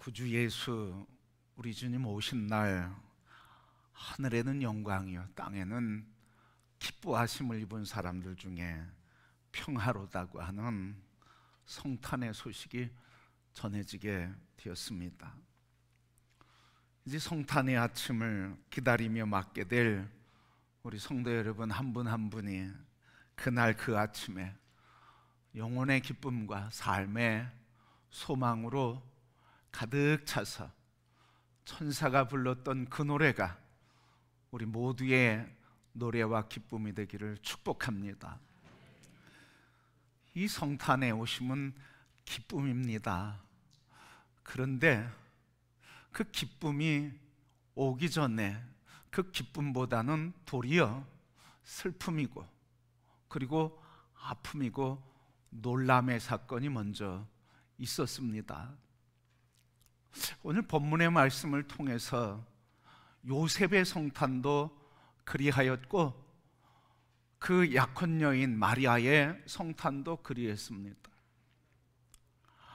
구주 예수 우리 주님 오신 날 하늘에는 영광이요 땅에는 기뻐하심을 입은 사람들 중에 평화로다고 하는 성탄의 소식이 전해지게 되었습니다. 이제 성탄의 아침을 기다리며 맞게 될 우리 성도 여러분 한 분 한 분이 그날 그 아침에 영혼의 기쁨과 삶의 소망으로 가득 차서 천사가 불렀던 그 노래가 우리 모두의 노래와 기쁨이 되기를 축복합니다. 이 성탄에 오심은 기쁨입니다. 그런데 그 기쁨이 오기 전에 그 기쁨보다는 도리어 슬픔이고 그리고 아픔이고 놀람의 사건이 먼저 있었습니다. 오늘 본문의 말씀을 통해서 요셉의 성탄도 그리하였고 그 약혼 여인 마리아의 성탄도 그리했습니다.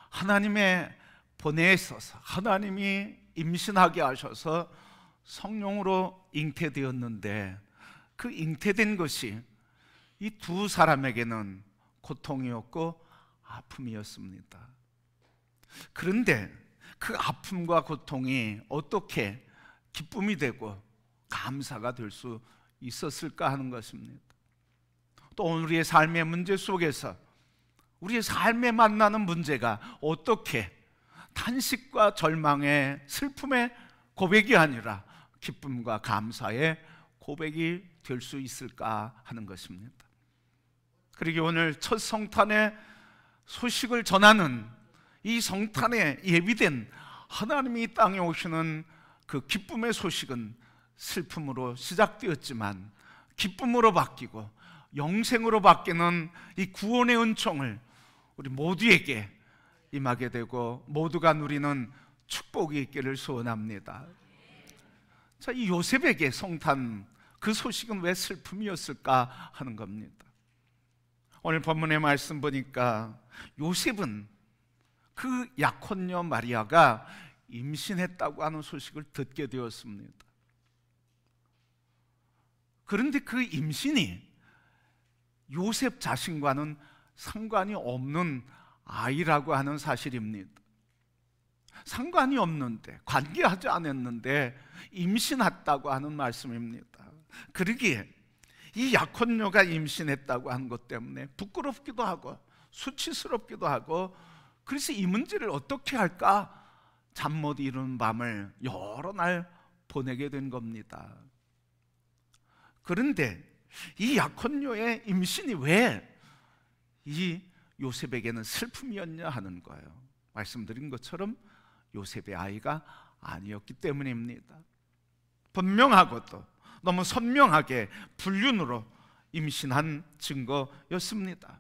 하나님의 보내셔서 하나님이 임신하게 하셔서 성령으로 잉태되었는데 그 잉태된 것이 이 두 사람에게는 고통이었고 아픔이었습니다. 그런데 그 아픔과 고통이 어떻게 기쁨이 되고 감사가 될 수 있었을까 하는 것입니다. 또 오늘 우리의 삶의 문제 속에서 우리의 삶에 만나는 문제가 어떻게 탄식과 절망의 슬픔의 고백이 아니라 기쁨과 감사의 고백이 될 수 있을까 하는 것입니다. 그리고 오늘 첫 성탄의 소식을 전하는 이 성탄에 예비된 하나님이 이 땅에 오시는 그 기쁨의 소식은 슬픔으로 시작되었지만 기쁨으로 바뀌고 영생으로 바뀌는 이 구원의 은총을 우리 모두에게 임하게 되고 모두가 누리는 축복이 있기를 소원합니다. 자, 이 요셉에게 성탄 그 소식은 왜 슬픔이었을까 하는 겁니다. 오늘 본문의 말씀 보니까 요셉은 그 약혼녀 마리아가 임신했다고 하는 소식을 듣게 되었습니다. 그런데 그 임신이 요셉 자신과는 상관이 없는 아이라고 하는 사실입니다. 상관이 없는데 관계하지 않았는데 임신했다고 하는 말씀입니다. 그러기에 이 약혼녀가 임신했다고 하는 것 때문에 부끄럽기도 하고 수치스럽기도 하고 그래서 이 문제를 어떻게 할까 잠 못 이루는 밤을 여러 날 보내게 된 겁니다. 그런데 이 약혼녀의 임신이 왜 이 요셉에게는 슬픔이었냐 하는 거예요. 말씀드린 것처럼 요셉의 아이가 아니었기 때문입니다. 분명하고도 너무 선명하게 불륜으로 임신한 증거였습니다.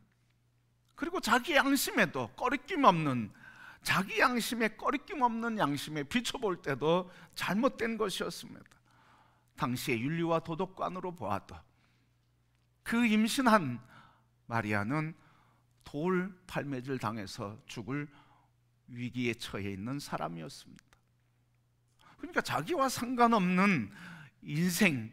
그리고 자기 양심에도 꺼리낌 없는 자기 양심에 꺼리낌 없는 양심에 비춰볼 때도 잘못된 것이었습니다. 당시의 윤리와 도덕관으로 보아도 그 임신한 마리아는 돌 팔매질 당해서 죽을 위기에 처해 있는 사람이었습니다. 그러니까 자기와 상관없는 인생,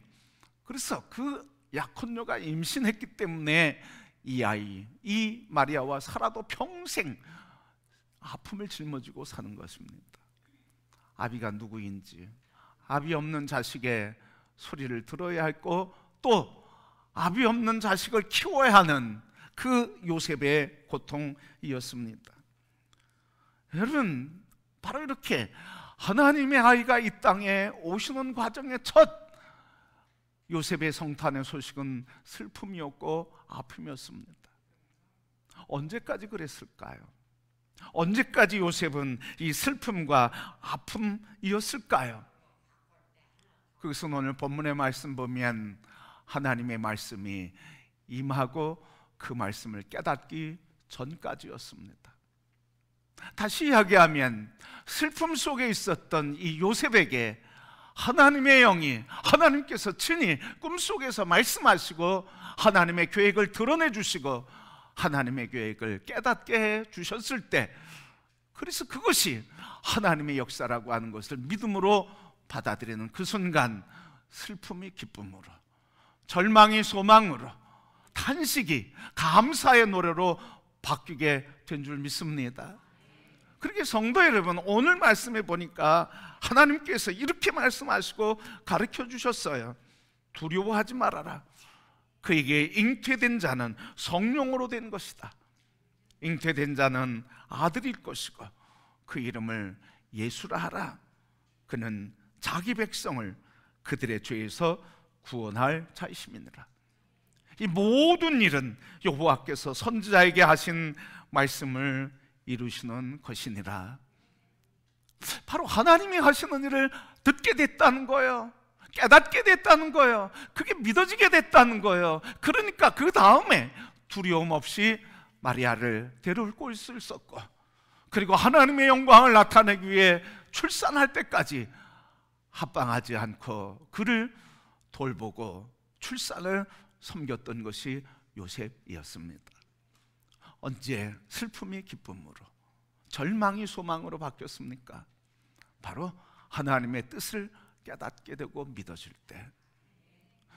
그래서 그 약혼녀가 임신했기 때문에 이 아이, 이 마리아와 살아도 평생 아픔을 짊어지고 사는 것입니다. 아비가 누구인지, 아비 없는 자식의 소리를 들어야 했고 또 아비 없는 자식을 키워야 하는 그 요셉의 고통이었습니다. 여러분, 바로 이렇게 하나님의 아이가 이 땅에 오시는 과정의 첫 요셉의 성탄의 소식은 슬픔이었고 아픔이었습니다. 언제까지 그랬을까요? 언제까지 요셉은 이 슬픔과 아픔이었을까요? 그것은 오늘 본문의 말씀 보면 하나님의 말씀이 임하고 그 말씀을 깨닫기 전까지였습니다. 다시 이야기하면 슬픔 속에 있었던 이 요셉에게 하나님의 영이 하나님께서 친히 꿈속에서 말씀하시고 하나님의 계획을 드러내 주시고 하나님의 계획을 깨닫게 해 주셨을 때 그래서 그것이 하나님의 역사라고 하는 것을 믿음으로 받아들이는 그 순간 슬픔이 기쁨으로, 절망이 소망으로, 탄식이 감사의 노래로 바뀌게 된 줄 믿습니다. 그렇게 성도 여러분, 오늘 말씀에 보니까 하나님께서 이렇게 말씀하시고 가르쳐 주셨어요. 두려워하지 말아라. 그에게 잉태된 자는 성령으로 된 것이다. 잉태된 자는 아들일 것이고 그 이름을 예수라 하라. 그는 자기 백성을 그들의 죄에서 구원할 자이심이니라. 이 모든 일은 여호와께서 선지자에게 하신 말씀을 이루시는 것이니라. 바로 하나님이 하시는 일을 듣게 됐다는 거예요. 깨닫게 됐다는 거예요. 그게 믿어지게 됐다는 거예요. 그러니까 그 다음에 두려움 없이 마리아를 데려올 곳을 썼고, 그리고 하나님의 영광을 나타내기 위해 출산할 때까지 합방하지 않고 그를 돌보고 출산을 섬겼던 것이 요셉이었습니다. 언제 슬픔이 기쁨으로, 절망이 소망으로 바뀌었습니까? 바로 하나님의 뜻을 깨닫게 되고 믿어질 때.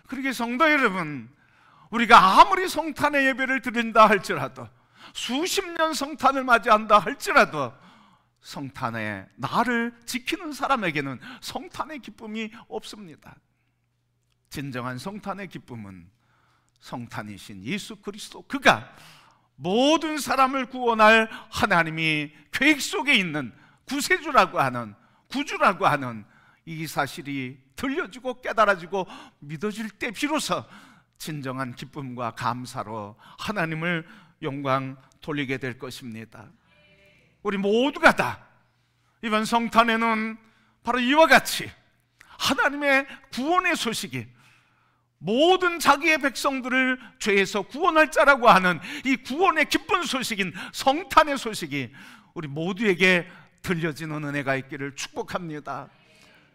그러게 성도 여러분, 우리가 아무리 성탄의 예배를 드린다 할지라도, 수십 년 성탄을 맞이한다 할지라도 성탄의 나를 지키는 사람에게는 성탄의 기쁨이 없습니다. 진정한 성탄의 기쁨은 성탄이신 예수 그리스도, 그가 모든 사람을 구원할 하나님이 계획 속에 있는 구세주라고 하는, 구주라고 하는 이 사실이 들려지고 깨달아지고 믿어질 때 비로소 진정한 기쁨과 감사로 하나님을 영광 돌리게 될 것입니다. 우리 모두가 다 이번 성탄에는 바로 이와 같이 하나님의 구원의 소식이, 모든 자기의 백성들을 죄에서 구원할 자라고 하는 이 구원의 기쁜 소식인 성탄의 소식이 우리 모두에게 들려지는 은혜가 있기를 축복합니다.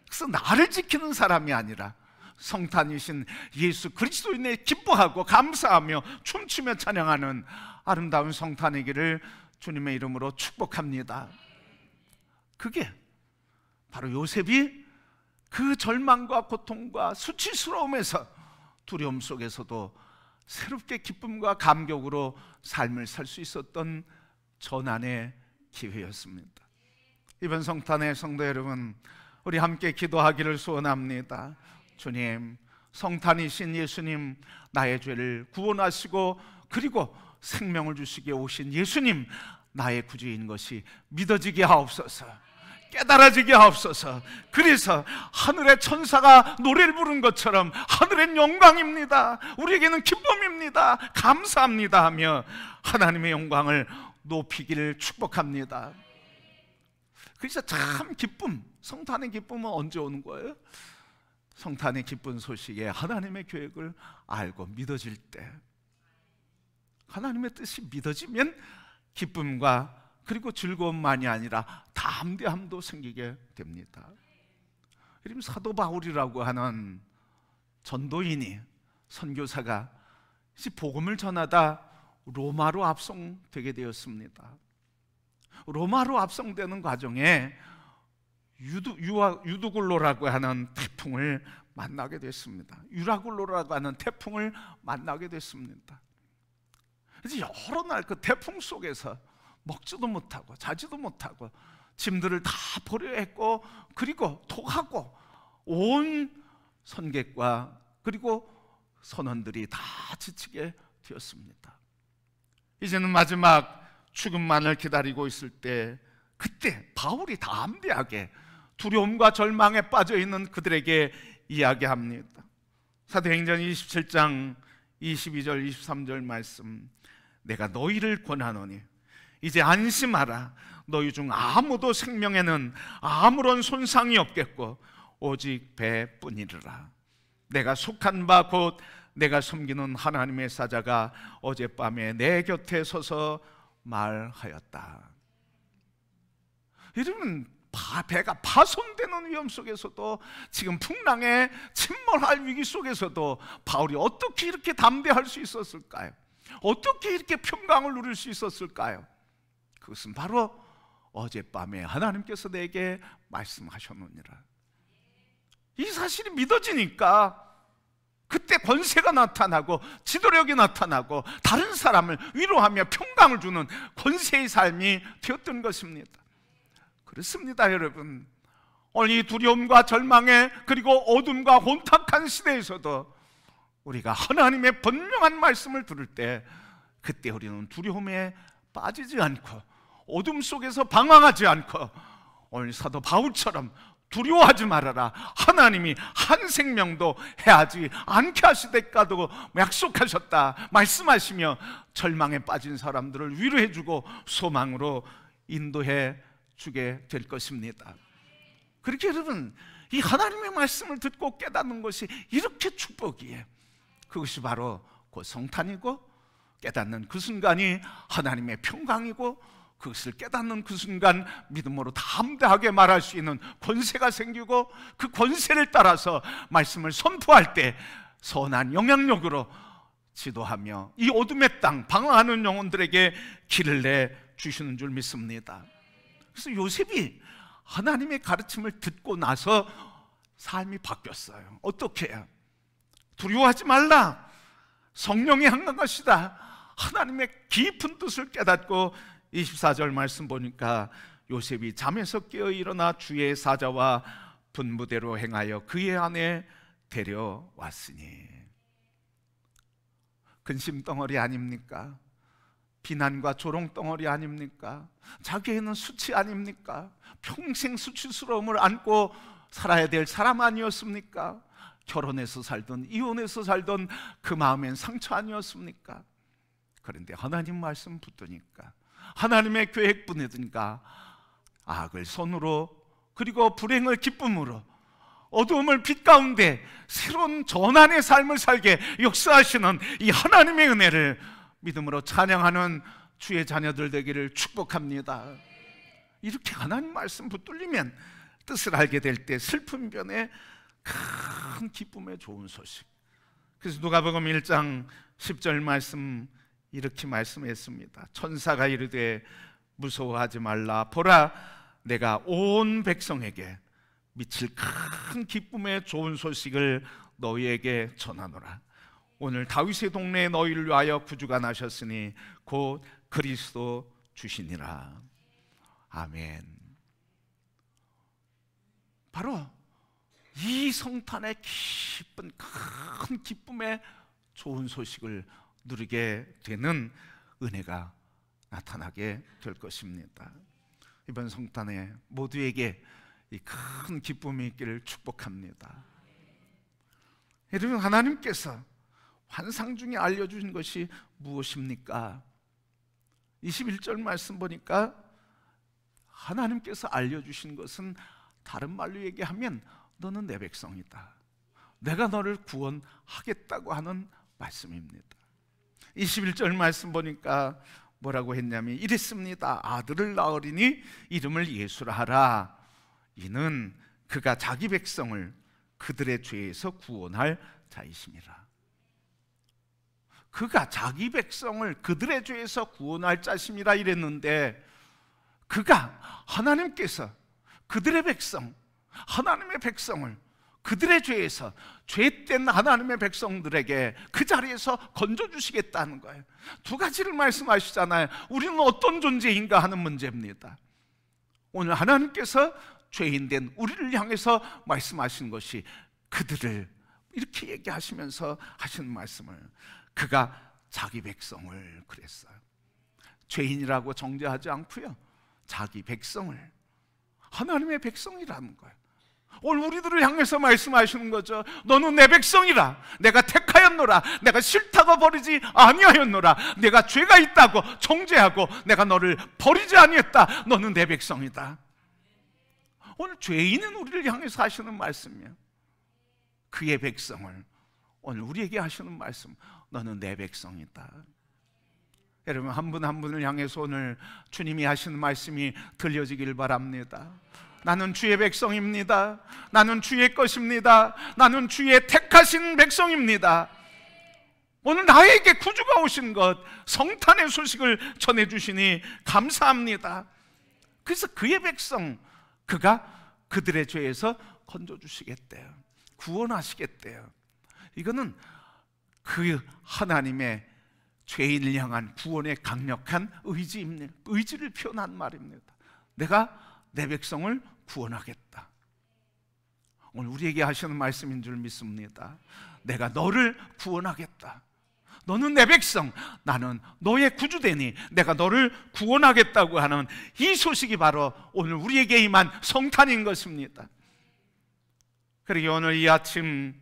그래서 나를 지키는 사람이 아니라 성탄이신 예수 그리스도인에 기뻐하고 감사하며 춤추며 찬양하는 아름다운 성탄이기를 주님의 이름으로 축복합니다. 그게 바로 요셉이 그 절망과 고통과 수치스러움에서, 두려움 속에서도 새롭게 기쁨과 감격으로 삶을 살 수 있었던 전환의 기회였습니다. 이번 성탄의 성도 여러분, 우리 함께 기도하기를 소원합니다. 주님, 성탄이신 예수님, 나의 죄를 구원하시고 그리고 생명을 주시기에 오신 예수님, 나의 구주인 것이 믿어지게 하옵소서, 깨달아지게 하옵소서. 그래서 하늘의 천사가 노래를 부른 것처럼 하늘엔 영광입니다, 우리에게는 기쁨입니다, 감사합니다 하며 하나님의 영광을 높이기를 축복합니다. 그래서 참 기쁨, 성탄의 기쁨은 언제 오는 거예요? 성탄의 기쁜 소식에 하나님의 계획을 알고 믿어질 때, 하나님의 뜻이 믿어지면 기쁨과 그리고 즐거움만이 아니라 담대함도 생기게 됩니다. 이름 사도 바울이라고 하는 전도인이, 선교사가 이제 복음을 전하다 로마로 압송되게 되었습니다. 로마로 압송되는 과정에 유두굴로라고 하는 태풍을 만나게 됐습니다. 유라굴로라고 하는 태풍을 만나게 됐습니다. 그래서 여러 날 그 태풍 속에서 먹지도 못하고 자지도 못하고 짐들을 다 버려야 했고, 그리고 토하고 온 선객과 그리고 선원들이 다 지치게 되었습니다. 이제는 마지막 죽음만을 기다리고 있을 때, 그때 바울이 담대하게 두려움과 절망에 빠져있는 그들에게 이야기합니다. 사도행전 27장 22절 23절 말씀, 내가 너희를 권하노니 이제 안심하라. 너희 중 아무도 생명에는 아무런 손상이 없겠고 오직 배뿐이라. 내가 속한 바 곧 내가 섬기는 하나님의 사자가 어젯밤에 내 곁에 서서 말하였다. 여러분, 배가 파손되는 위험 속에서도, 지금 풍랑에 침몰할 위기 속에서도 바울이 어떻게 이렇게 담대할 수 있었을까요? 어떻게 이렇게 평강을 누릴 수 있었을까요? 그것은 바로 어젯밤에 하나님께서 내게 말씀하셨느니라. 이 사실이 믿어지니까 그때 권세가 나타나고 지도력이 나타나고 다른 사람을 위로하며 평강을 주는 권세의 삶이 되었던 것입니다. 그렇습니다, 여러분. 오늘 이 두려움과 절망에 그리고 어둠과 혼탁한 시대에서도 우리가 하나님의 분명한 말씀을 들을 때 그때 우리는 두려움에 빠지지 않고 어둠 속에서 방황하지 않고 오늘 사도 바울처럼 두려워하지 말아라, 하나님이 한 생명도 해하지 않게 하시되까도 약속하셨다 말씀하시며 절망에 빠진 사람들을 위로해주고 소망으로 인도해 주게 될 것입니다. 그렇게 여러분, 이 하나님의 말씀을 듣고 깨닫는 것이 이렇게 축복이에요. 그것이 바로 그 성탄이고, 깨닫는 그 순간이 하나님의 평강이고, 그것을 깨닫는 그 순간 믿음으로 담대하게 말할 수 있는 권세가 생기고, 그 권세를 따라서 말씀을 선포할 때 선한 영향력으로 지도하며 이 어둠의 땅 방황하는 영혼들에게 길을 내 주시는 줄 믿습니다. 그래서 요셉이 하나님의 가르침을 듣고 나서 삶이 바뀌었어요. 어떻게 해요? 두려워하지 말라, 성령이 향한 것이다, 하나님의 깊은 뜻을 깨닫고 24절 말씀 보니까 요셉이 잠에서 깨어 일어나 주의 사자와 분부대로 행하여 그의 안에 데려왔으니. 근심덩어리 아닙니까? 비난과 조롱덩어리 아닙니까? 자기에는 수치 아닙니까? 평생 수치스러움을 안고 살아야 될 사람 아니었습니까? 결혼해서 살던 이혼해서 살던 그 마음엔 상처 아니었습니까? 그런데 하나님 말씀 붙드니까, 하나님의 계획 분해드니까 악을 선으로 그리고 불행을 기쁨으로 어두움을 빛 가운데 새로운 전환의 삶을 살게 역사하시는 이 하나님의 은혜를 믿음으로 찬양하는 주의 자녀들 되기를 축복합니다. 이렇게 하나님 말씀 붙들리면 뜻을 알게 될 때 슬픈 변에 큰 기쁨의 좋은 소식. 그래서 누가복음 1장 10절 말씀 이렇게 말씀했습니다. 천사가 이르되 무서워하지 말라, 보라 내가 온 백성에게 미칠 큰 기쁨의 좋은 소식을 너희에게 전하노라. 오늘 다윗의 동네에 너희를 위하여 구주가 나셨으니 곧 그리스도 주시니라. 아멘. 바로 이 성탄의 기쁜 큰 기쁨의 좋은 소식을 누리게 되는 은혜가 나타나게 될 것입니다. 이번 성탄에 모두에게 이 큰 기쁨이 있기를 축복합니다. 여러분, 하나님께서 환상 중에 알려주신 것이 무엇입니까? 21절 말씀 보니까 하나님께서 알려주신 것은 다른 말로 얘기하면 너는 내 백성이다, 내가 너를 구원하겠다고 하는 말씀입니다. 21절 말씀 보니까 뭐라고 했냐면 이랬습니다. 아들을 낳으리니 이름을 예수라 하라. 이는 그가 자기 백성을 그들의 죄에서 구원할 자이심이라. 그가 자기 백성을 그들의 죄에서 구원할 자심이라 이랬는데, 그가 하나님께서 그들의 백성, 하나님의 백성을 그들의 죄에서, 죄된 하나님의 백성들에게 그 자리에서 건져주시겠다는 거예요. 두 가지를 말씀하시잖아요. 우리는 어떤 존재인가 하는 문제입니다. 오늘 하나님께서 죄인된 우리를 향해서 말씀하신 것이 그들을 이렇게 얘기하시면서 하시는 말씀을, 그가 자기 백성을 그랬어요. 죄인이라고 정죄하지 않고요, 자기 백성을, 하나님의 백성이라는 거예요. 오늘 우리들을 향해서 말씀하시는 거죠. 너는 내 백성이라, 내가 택하였노라, 내가 싫다고 버리지 아니하였노라, 내가 죄가 있다고 정죄하고 내가 너를 버리지 아니했다, 너는 내 백성이다. 오늘 죄인은 우리를 향해서 하시는 말씀이에요. 그의 백성을 오늘 우리에게 하시는 말씀, 너는 내 백성이다. 여러분, 한 분 한 분을 향해서 오늘 주님이 하시는 말씀이 들려지길 바랍니다. 나는 주의 백성입니다. 나는 주의 것입니다. 나는 주의 택하신 백성입니다. 오늘 나에게 구주가 오신 것, 성탄의 소식을 전해주시니 감사합니다. 그래서 그의 백성 그가 그들의 죄에서 건져주시겠대요. 구원하시겠대요. 이거는 그 하나님의 죄인을 향한 구원의 강력한 의지입니다. 의지를 표현한 말입니다. 내가 내 백성을 구원하겠다. 오늘 우리에게 하시는 말씀인 줄 믿습니다. 내가 너를 구원하겠다. 너는 내 백성, 나는 너의 구주되니 내가 너를 구원하겠다고 하는 이 소식이 바로 오늘 우리에게 임한 성탄인 것입니다. 그리고 오늘 이 아침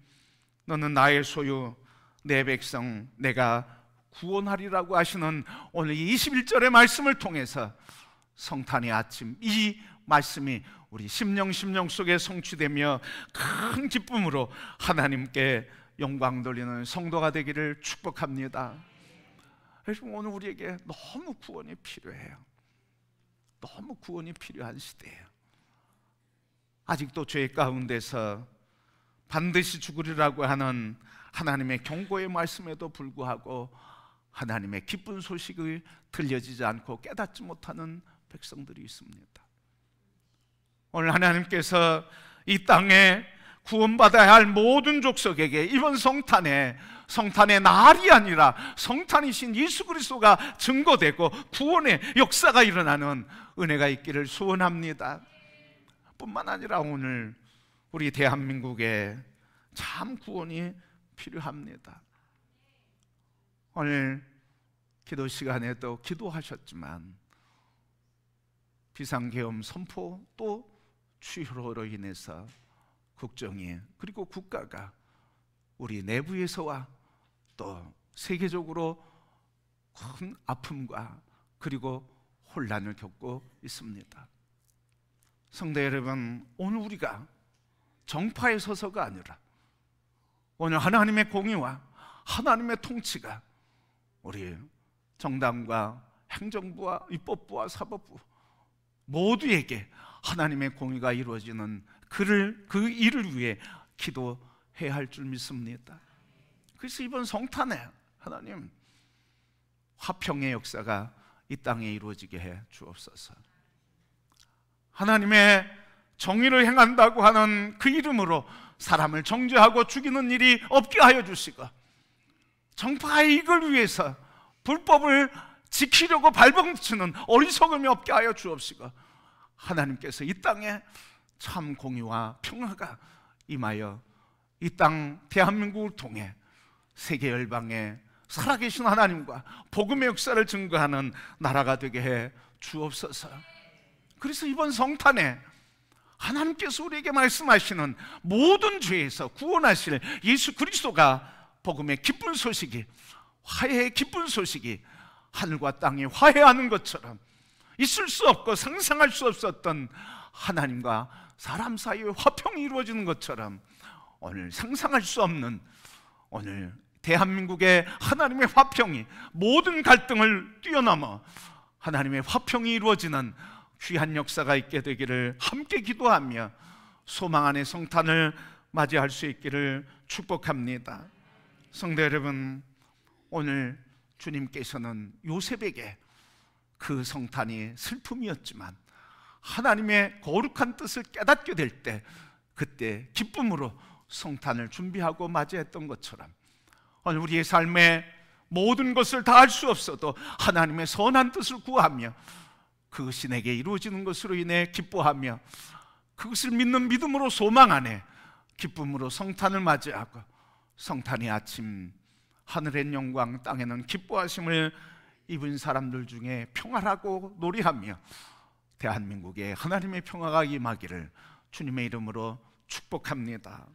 너는 나의 소유, 내 백성 내가 구원하리라고 하시는 오늘 이 21절의 말씀을 통해서 성탄의 아침, 이 말씀이 우리 심령 속에 성취되며 큰 기쁨으로 하나님께 영광 돌리는 성도가 되기를 축복합니다. 그래서 오늘 우리에게 너무 구원이 필요해요. 너무 구원이 필요한 시대예요. 아직도 죄 가운데서 반드시 죽으리라고 하는 하나님의 경고의 말씀에도 불구하고 하나님의 기쁜 소식을 들려지지 않고 깨닫지 못하는 백성들이 있습니다. 오늘 하나님께서 이 땅에 구원받아야 할 모든 족속에게 이번 성탄의 날이 아니라 성탄이신 예수 그리스도가 증거되고 구원의 역사가 일어나는 은혜가 있기를 소원합니다. 뿐만 아니라 오늘 우리 대한민국에 참 구원이 필요합니다. 오늘 기도 시간에도 기도하셨지만 비상계엄 선포 또 추호로 인해서 국정이 그리고 국가가 우리 내부에서와 또 세계적으로 큰 아픔과 그리고 혼란을 겪고 있습니다. 성도 여러분, 오늘 우리가 정파에 서서가 아니라 오늘 하나님의 공의와 하나님의 통치가 우리 정당과 행정부와 입법부와 사법부 모두에게 하나님의 공의가 이루어지는 그 일을 위해 기도해야 할 줄 믿습니다. 그래서 이번 성탄에 하나님 화평의 역사가 이 땅에 이루어지게 해 주옵소서. 하나님의 정의를 행한다고 하는 그 이름으로 사람을 정죄하고 죽이는 일이 없게 하여 주시고, 정파의 이익을 위해서 불법을 지키려고 발버둥치는 어리석음이 없게 하여 주옵시고, 하나님께서 이 땅에 참 공의와 평화가 임하여 이 땅 대한민국을 통해 세계 열방에 살아계신 하나님과 복음의 역사를 증거하는 나라가 되게 해 주옵소서. 그래서 이번 성탄에 하나님께서 우리에게 말씀하시는 모든 죄에서 구원하실 예수 그리스도가 복음의 기쁜 소식이, 화해의 기쁜 소식이 하늘과 땅이 화해하는 것처럼 있을 수 없고 상상할 수 없었던 하나님과 사람 사이의 화평이 이루어지는 것처럼 오늘 상상할 수 없는 오늘 대한민국의 하나님의 화평이 모든 갈등을 뛰어넘어 하나님의 화평이 이루어지는 귀한 역사가 있게 되기를 함께 기도하며 소망 안의 성탄을 맞이할 수 있기를 축복합니다. 성도 여러분, 오늘 주님께서는 요셉에게 그 성탄이 슬픔이었지만 하나님의 거룩한 뜻을 깨닫게 될 때 그때 기쁨으로 성탄을 준비하고 맞이했던 것처럼 오늘 우리의 삶에 모든 것을 다 할 수 없어도 하나님의 선한 뜻을 구하며 그것이 내게 이루어지는 것으로 인해 기뻐하며 그것을 믿는 믿음으로 소망 안에 기쁨으로 성탄을 맞이하고 성탄의 아침 하늘엔 영광 땅에는 기뻐하심을 입은 사람들 중에 평화라고 노래하며 대한민국에 하나님의 평화가 임하기를 주님의 이름으로 축복합니다.